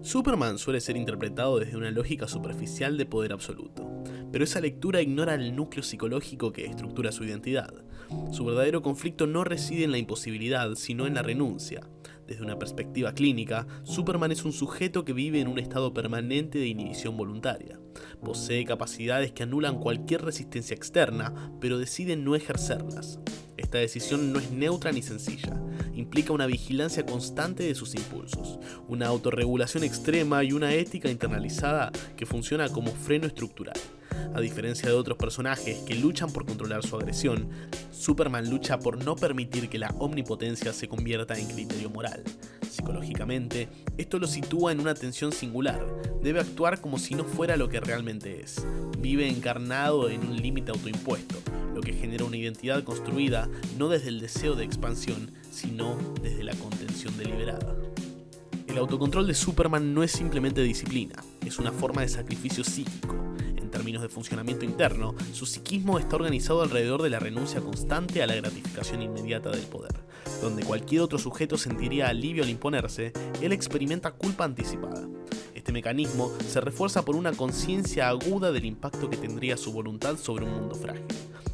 Superman suele ser interpretado desde una lógica superficial de poder absoluto, pero esa lectura ignora el núcleo psicológico que estructura su identidad. Su verdadero conflicto no reside en la imposibilidad, sino en la renuncia. Desde una perspectiva clínica, Superman es un sujeto que vive en un estado permanente de inhibición voluntaria. Posee capacidades que anulan cualquier resistencia externa, pero decide no ejercerlas. Esta decisión no es neutra ni sencilla. Implica una vigilancia constante de sus impulsos, una autorregulación extrema y una ética internalizada que funciona como freno estructural. A diferencia de otros personajes que luchan por controlar su agresión, Superman lucha por no permitir que la omnipotencia se convierta en criterio moral. Psicológicamente, esto lo sitúa en una tensión singular. Debe actuar como si no fuera lo que realmente es. Vive encarnado en un límite autoimpuesto, lo que genera una identidad construida no desde el deseo de expansión, sino desde la contención deliberada. El autocontrol de Superman no es simplemente disciplina, es una forma de sacrificio psíquico. En términos de funcionamiento interno, su psiquismo está organizado alrededor de la renuncia constante a la gratificación inmediata del poder. Donde cualquier otro sujeto sentiría alivio al imponerse, él experimenta culpa anticipada. Este mecanismo se refuerza por una conciencia aguda del impacto que tendría su voluntad sobre un mundo frágil.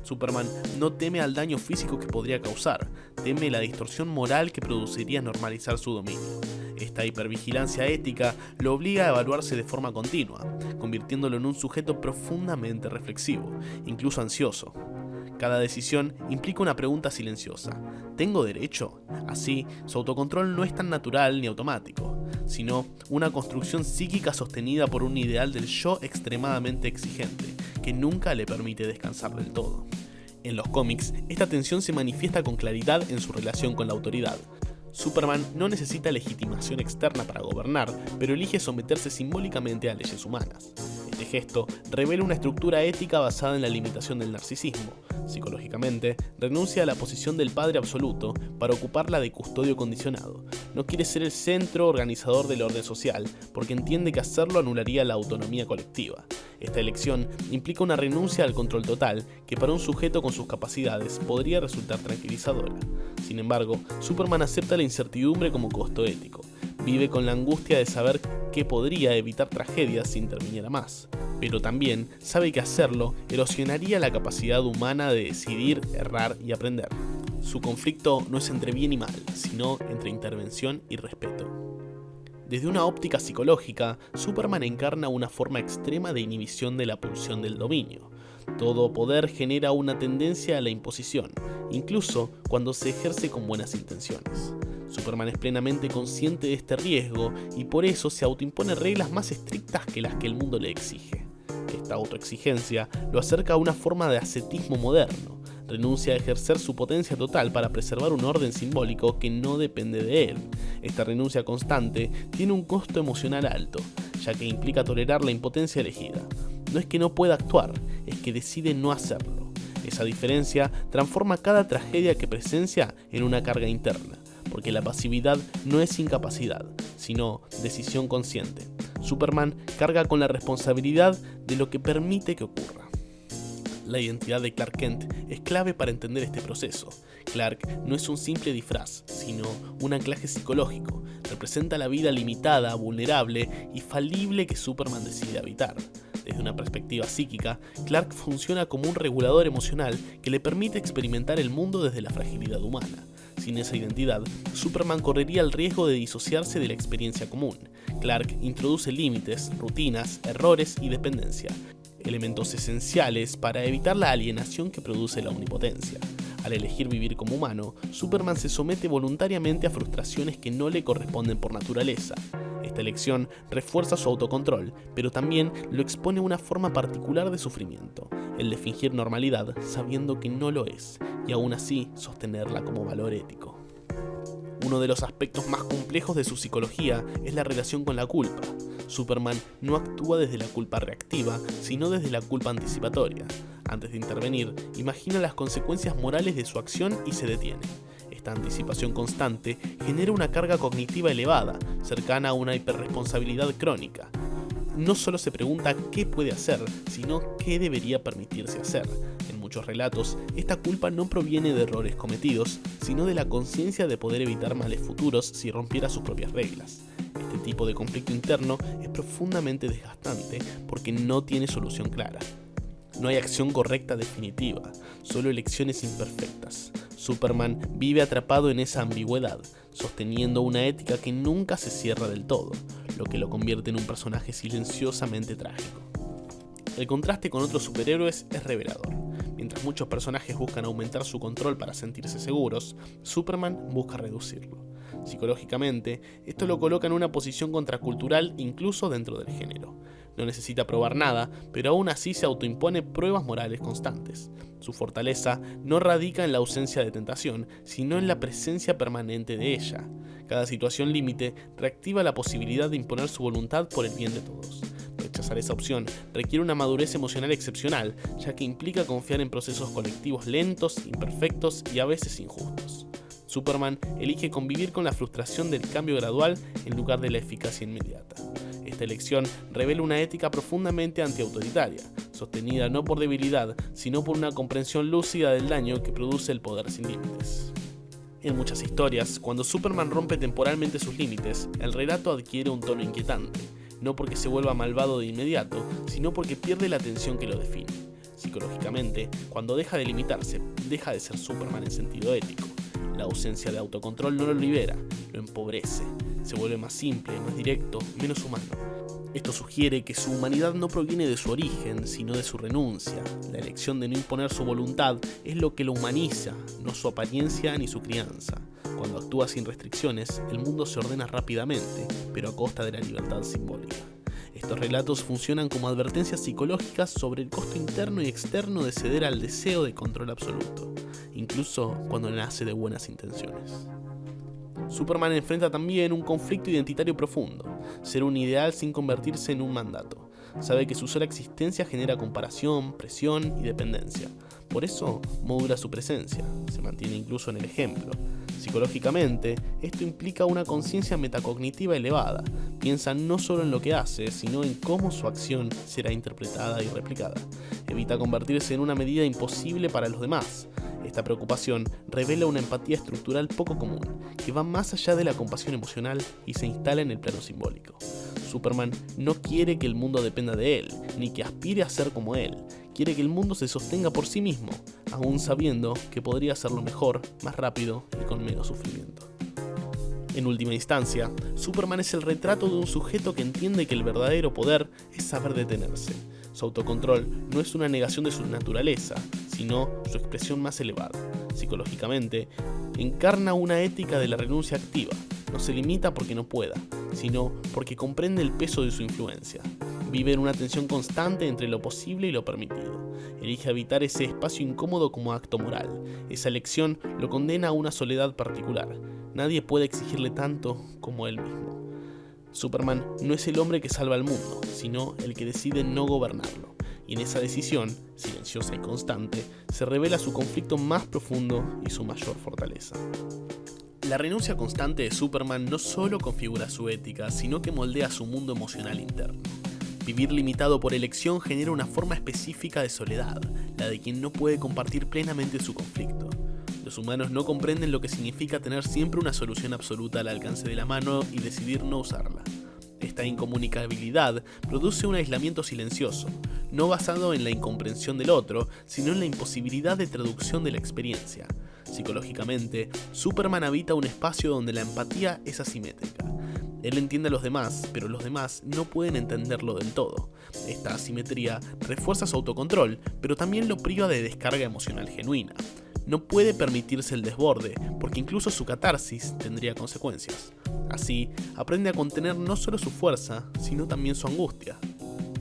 Superman no teme al daño físico que podría causar, teme la distorsión moral que produciría normalizar su dominio. Esta hipervigilancia ética lo obliga a evaluarse de forma continua, convirtiéndolo en un sujeto profundamente reflexivo, incluso ansioso. Cada decisión implica una pregunta silenciosa. ¿Tengo derecho? Así, su autocontrol no es tan natural ni automático, sino una construcción psíquica sostenida por un ideal del yo extremadamente exigente, que nunca le permite descansar del todo. En los cómics, esta tensión se manifiesta con claridad en su relación con la autoridad. Superman no necesita legitimación externa para gobernar, pero elige someterse simbólicamente a leyes humanas. Este gesto revela una estructura ética basada en la limitación del narcisismo. Psicológicamente, renuncia a la posición del padre absoluto para ocupar la de custodio condicionado. No quiere ser el centro organizador del orden social, porque entiende que hacerlo anularía la autonomía colectiva. Esta elección implica una renuncia al control total, que para un sujeto con sus capacidades podría resultar tranquilizadora. Sin embargo, Superman acepta la incertidumbre como costo ético. Vive con la angustia de saber que podría evitar tragedias si interviniera más, pero también sabe que hacerlo erosionaría la capacidad humana de decidir, errar y aprender. Su conflicto no es entre bien y mal, sino entre intervención y respeto. Desde una óptica psicológica, Superman encarna una forma extrema de inhibición de la pulsión del dominio. Todo poder genera una tendencia a la imposición, incluso cuando se ejerce con buenas intenciones. Superman es plenamente consciente de este riesgo y por eso se autoimpone reglas más estrictas que las que el mundo le exige. Esta autoexigencia lo acerca a una forma de ascetismo moderno. Renuncia a ejercer su potencia total para preservar un orden simbólico que no depende de él. Esta renuncia constante tiene un costo emocional alto, ya que implica tolerar la impotencia elegida. No es que no pueda actuar, es que decide no hacerlo. Esa diferencia transforma cada tragedia que presencia en una carga interna, porque la pasividad no es incapacidad, sino decisión consciente. Superman carga con la responsabilidad de lo que permite que ocurra. La identidad de Clark Kent es clave para entender este proceso. Clark no es un simple disfraz, sino un anclaje psicológico. Representa la vida limitada, vulnerable y falible que Superman decide habitar. Desde una perspectiva psíquica, Clark funciona como un regulador emocional que le permite experimentar el mundo desde la fragilidad humana. Sin esa identidad, Superman correría el riesgo de disociarse de la experiencia común. Clark introduce límites, rutinas, errores y dependencia, elementos esenciales para evitar la alienación que produce la omnipotencia. Al elegir vivir como humano, Superman se somete voluntariamente a frustraciones que no le corresponden por naturaleza. Esta elección refuerza su autocontrol, pero también lo expone a una forma particular de sufrimiento, el de fingir normalidad sabiendo que no lo es, y aún así sostenerla como valor ético. Uno de los aspectos más complejos de su psicología es la relación con la culpa. Superman no actúa desde la culpa reactiva, sino desde la culpa anticipatoria. Antes de intervenir, imagina las consecuencias morales de su acción y se detiene. Esta anticipación constante genera una carga cognitiva elevada, cercana a una hiperresponsabilidad crónica. No solo se pregunta qué puede hacer, sino qué debería permitirse hacer. En muchos relatos, esta culpa no proviene de errores cometidos, sino de la conciencia de poder evitar males futuros si rompiera sus propias reglas. Este tipo de conflicto interno es profundamente desgastante porque no tiene solución clara. No hay acción correcta definitiva, solo elecciones imperfectas. Superman vive atrapado en esa ambigüedad, sosteniendo una ética que nunca se cierra del todo, lo que lo convierte en un personaje silenciosamente trágico. El contraste con otros superhéroes es revelador. Mientras muchos personajes buscan aumentar su control para sentirse seguros, Superman busca reducirlo. Psicológicamente, esto lo coloca en una posición contracultural incluso dentro del género. No necesita probar nada, pero aún así se autoimpone pruebas morales constantes. Su fortaleza no radica en la ausencia de tentación, sino en la presencia permanente de ella. Cada situación límite reactiva la posibilidad de imponer su voluntad por el bien de todos. Rechazar esa opción requiere una madurez emocional excepcional, ya que implica confiar en procesos colectivos lentos, imperfectos y a veces injustos. Superman elige convivir con la frustración del cambio gradual en lugar de la eficacia inmediata. Esta elección revela una ética profundamente antiautoritaria, sostenida no por debilidad, sino por una comprensión lúcida del daño que produce el poder sin límites. En muchas historias, cuando Superman rompe temporalmente sus límites, el relato adquiere un tono inquietante, no porque se vuelva malvado de inmediato, sino porque pierde la tensión que lo define. Psicológicamente, cuando deja de limitarse, deja de ser Superman en sentido ético. La ausencia de autocontrol no lo libera, lo empobrece. Se vuelve más simple, más directo, menos humano. Esto sugiere que su humanidad no proviene de su origen, sino de su renuncia. La elección de no imponer su voluntad es lo que lo humaniza, no su apariencia ni su crianza. Cuando actúa sin restricciones, el mundo se ordena rápidamente, pero a costa de la libertad simbólica. Estos relatos funcionan como advertencias psicológicas sobre el costo interno y externo de ceder al deseo de control absoluto, incluso cuando nace de buenas intenciones. Superman enfrenta también un conflicto identitario profundo, ser un ideal sin convertirse en un mandato. Sabe que su sola existencia genera comparación, presión y dependencia. Por eso modula su presencia, se mantiene incluso en el ejemplo. Psicológicamente, esto implica una conciencia metacognitiva elevada. Piensa no solo en lo que hace, sino en cómo su acción será interpretada y replicada. Evita convertirse en una medida imposible para los demás. Esta preocupación revela una empatía estructural poco común, que va más allá de la compasión emocional y se instala en el plano simbólico. Superman no quiere que el mundo dependa de él, ni que aspire a ser como él. Quiere que el mundo se sostenga por sí mismo, aún sabiendo que podría hacerlo mejor, más rápido y con menos sufrimiento. En última instancia, Superman es el retrato de un sujeto que entiende que el verdadero poder es saber detenerse. Su autocontrol no es una negación de su naturaleza, sino su expresión más elevada. Psicológicamente, encarna una ética de la renuncia activa. No se limita porque no pueda, sino porque comprende el peso de su influencia. Vive en una tensión constante entre lo posible y lo permitido. Elige habitar ese espacio incómodo como acto moral. Esa elección lo condena a una soledad particular. Nadie puede exigirle tanto como él mismo. Superman no es el hombre que salva al mundo, sino el que decide no gobernarlo. Y en esa decisión, silenciosa y constante, se revela su conflicto más profundo y su mayor fortaleza. La renuncia constante de Superman no solo configura su ética, sino que moldea su mundo emocional interno. Vivir limitado por elección genera una forma específica de soledad, la de quien no puede compartir plenamente su conflicto. Los humanos no comprenden lo que significa tener siempre una solución absoluta al alcance de la mano y decidir no usarla. Esta incomunicabilidad produce un aislamiento silencioso, no basado en la incomprensión del otro, sino en la imposibilidad de traducción de la experiencia. Psicológicamente, Superman habita un espacio donde la empatía es asimétrica. Él entiende a los demás, pero los demás no pueden entenderlo del todo. Esta asimetría refuerza su autocontrol, pero también lo priva de descarga emocional genuina. No puede permitirse el desborde, porque incluso su catarsis tendría consecuencias. Así, aprende a contener no solo su fuerza, sino también su angustia.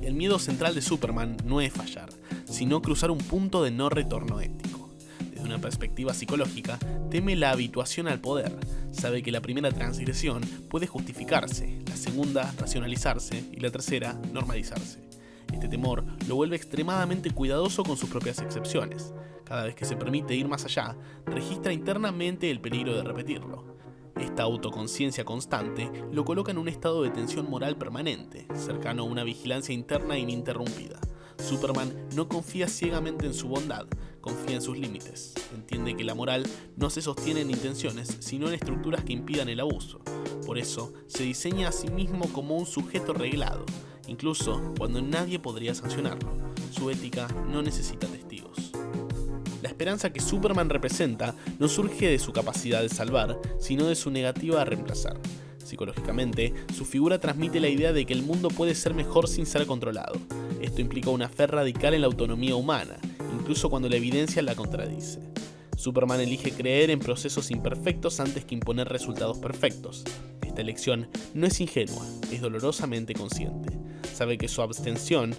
El miedo central de Superman no es fallar, sino cruzar un punto de no retorno ético. Desde una perspectiva psicológica, teme la habituación al poder. Sabe que la primera transgresión puede justificarse, la segunda racionalizarse y la tercera normalizarse. Este temor lo vuelve extremadamente cuidadoso con sus propias excepciones. Cada vez que se permite ir más allá, registra internamente el peligro de repetirlo. Esta autoconciencia constante lo coloca en un estado de tensión moral permanente, cercano a una vigilancia interna ininterrumpida. Superman no confía ciegamente en su bondad, confía en sus límites. Entiende que la moral no se sostiene en intenciones, sino en estructuras que impidan el abuso. Por eso, se diseña a sí mismo como un sujeto reglado, incluso cuando nadie podría sancionarlo. Su ética no necesita testigos. La esperanza que Superman representa no surge de su capacidad de salvar, sino de su negativa a reemplazar. Psicológicamente, su figura transmite la idea de que el mundo puede ser mejor sin ser controlado. Esto implica una fe radical en la autonomía humana, incluso cuando la evidencia la contradice. Superman elige creer en procesos imperfectos antes que imponer resultados perfectos. Esta elección no es ingenua, es dolorosamente consciente. Sabe que su abstención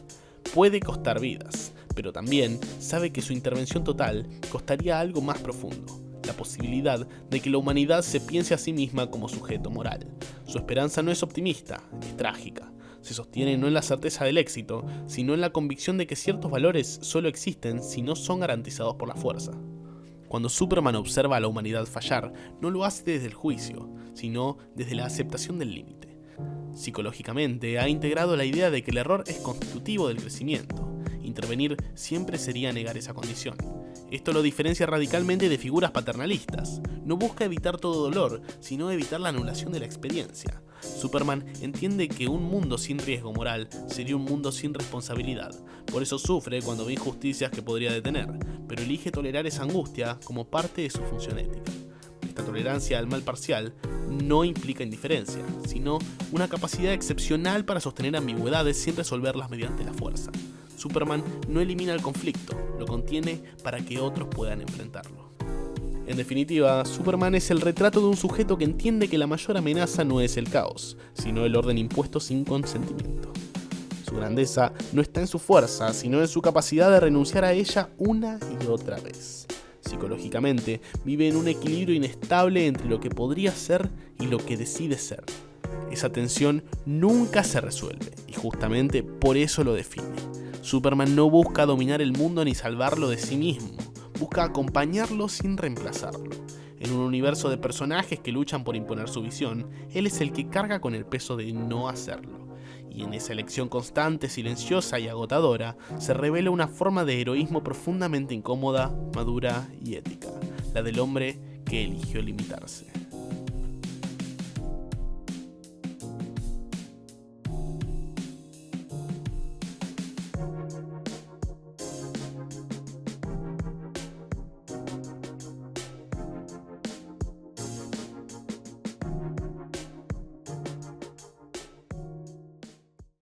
puede costar vidas, pero también sabe que su intervención total costaría algo más profundo: la posibilidad de que la humanidad se piense a sí misma como sujeto moral. Su esperanza no es optimista, es trágica. Se sostiene no en la certeza del éxito, sino en la convicción de que ciertos valores solo existen si no son garantizados por la fuerza. Cuando Superman observa a la humanidad fallar, no lo hace desde el juicio, sino desde la aceptación del límite. Psicológicamente, ha integrado la idea de que el error es constitutivo del crecimiento. Intervenir siempre sería negar esa condición. Esto lo diferencia radicalmente de figuras paternalistas. No busca evitar todo dolor, sino evitar la anulación de la experiencia. Superman entiende que un mundo sin riesgo moral sería un mundo sin responsabilidad. Por eso sufre cuando ve injusticias que podría detener, pero elige tolerar esa angustia como parte de su función ética. Esta tolerancia al mal parcial no implica indiferencia, sino una capacidad excepcional para sostener ambigüedades sin resolverlas mediante la fuerza. Superman no elimina el conflicto, lo contiene para que otros puedan enfrentarlo. En definitiva, Superman es el retrato de un sujeto que entiende que la mayor amenaza no es el caos, sino el orden impuesto sin consentimiento. Su grandeza no está en su fuerza, sino en su capacidad de renunciar a ella una y otra vez. Psicológicamente, vive en un equilibrio inestable entre lo que podría ser y lo que decide ser. Esa tensión nunca se resuelve, y justamente por eso lo define. Superman no busca dominar el mundo ni salvarlo de sí mismo. Busca acompañarlo sin reemplazarlo. En un universo de personajes que luchan por imponer su visión, él es el que carga con el peso de no hacerlo. Y en esa elección constante, silenciosa y agotadora, se revela una forma de heroísmo profundamente incómoda, madura y ética, la del hombre que eligió limitarse.